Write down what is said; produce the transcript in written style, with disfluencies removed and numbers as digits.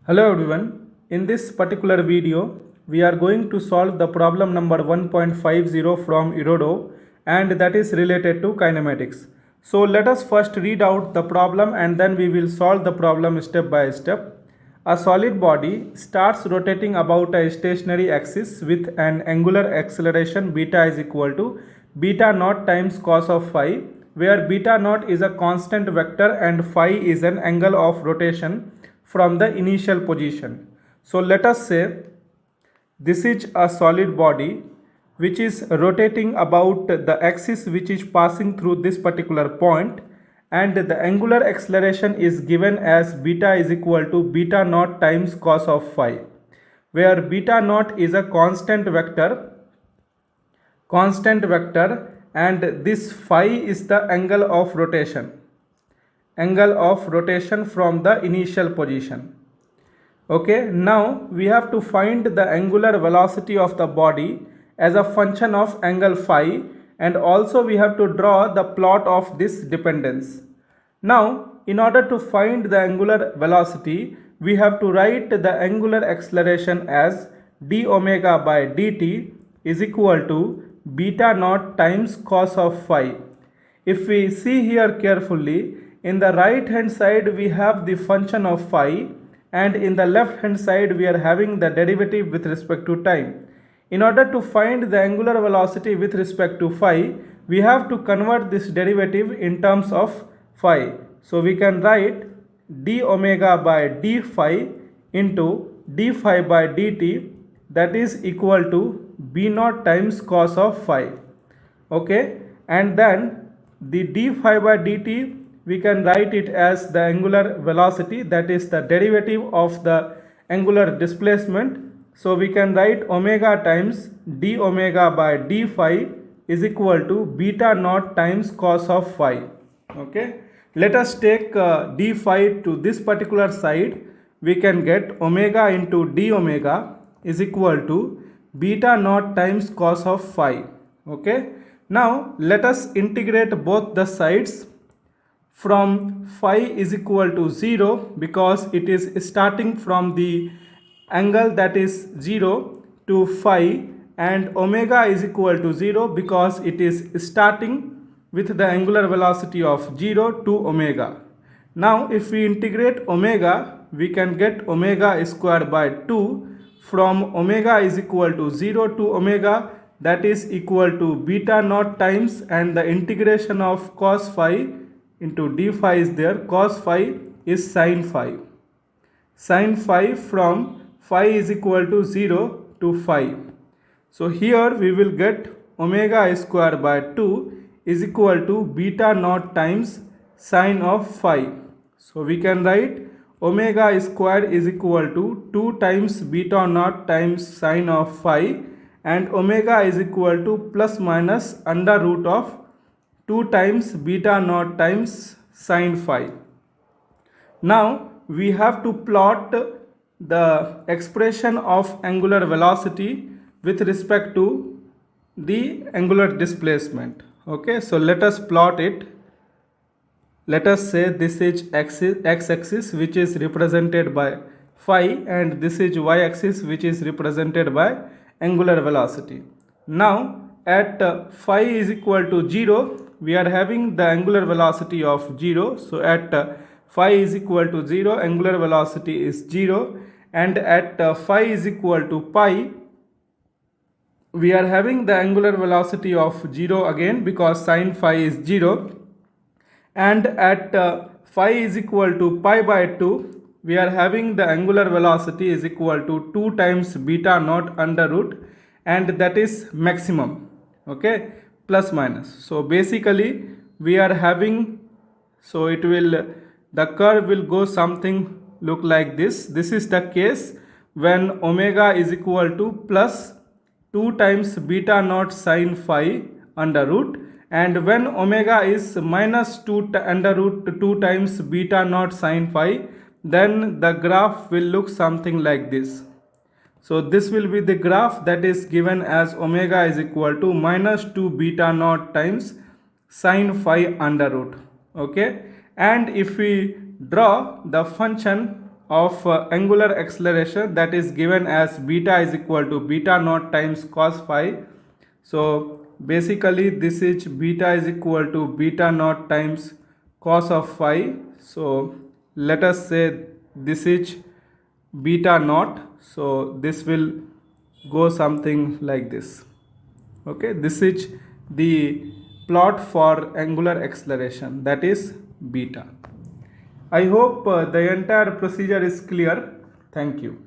Hello everyone. In this particular video, we are going to solve the problem number 1.50 from Irodov, and that is related to kinematics. So let us first read out the problem and then we will solve the problem step by step. A solid body starts rotating about a stationary axis with an angular acceleration beta is equal to beta naught times cos of phi, where beta naught is a constant vector and phi is an angle of rotation from the initial position. So let us say this is a solid body which is rotating about the axis which is passing through this particular point, and the angular acceleration is given as beta is equal to beta naught times cos of phi, where beta naught is a constant vector and this phi is the angle of rotation from the initial position. Okay, now we have to find the angular velocity of the body as a function of angle phi, and also we have to draw the plot of this dependence. Now, in order to find the angular velocity, we have to write the angular acceleration as d omega by dt is equal to beta naught times cos of phi. If we see here carefully, in the right hand side we have the function of phi, and in the left hand side we are having the derivative with respect to time. In order to find the angular velocity with respect to phi, we have to convert this derivative in terms of phi. So we can write d omega by d phi into d phi by dt, that is equal to b naught times cos of phi. Okay, and then the d phi by dt we can write it as the angular velocity, that is the derivative of the angular displacement. So we can write omega times d omega by d phi is equal to beta naught times cos of phi. Okay, let us take d phi to this particular side. We can get omega into d omega is equal to beta naught times cos of phi. Okay, now let us integrate both the sides from phi is equal to 0, because it is starting from the angle that is 0 to phi, and omega is equal to 0 because it is starting with the angular velocity of 0 to omega. Now if we integrate omega, we can get omega squared by 2 from omega is equal to 0 to omega, that is equal to beta naught times, and the integration of cos phi into d phi is there. Cos phi is sin phi. Sin phi from phi is equal to 0 to phi. So here we will get omega square by 2 is equal to beta naught times sin of phi. So we can write omega square is equal to 2 times beta naught times sin of phi, and omega is equal to plus minus under root of 2 times beta naught times sin phi. Now we have to plot the expression of angular velocity with respect to the angular displacement. Okay, so let us plot it. Let us say this is x-axis which is represented by phi, and this is y-axis which is represented by angular velocity. Now at phi is equal to 0, we are having the angular velocity of 0. So at phi is equal to 0, angular velocity is 0, and at phi is equal to pi, we are having the angular velocity of 0 again because sin phi is 0, and at phi is equal to pi by 2, we are having the angular velocity is equal to 2 times beta naught under root, and that is maximum. Okay, plus minus. So basically we are having, so it will, the curve will go something look like this. This is the case when omega is equal to plus 2 times beta naught sin phi under root, and when omega is minus 2 under root 2 times beta naught sin phi, then the graph will look something like this. So this will be the graph that is given as omega is equal to minus 2 beta naught times sin phi under root. Okay, and if we draw the function of angular acceleration, that is given as beta is equal to beta naught times cos phi. So basically this is beta is equal to beta naught times cos of phi. So let us say this is beta naught. So this will go something like this. Okay, this is the plot for angular acceleration, that is beta. I hope the entire procedure is clear. Thank you.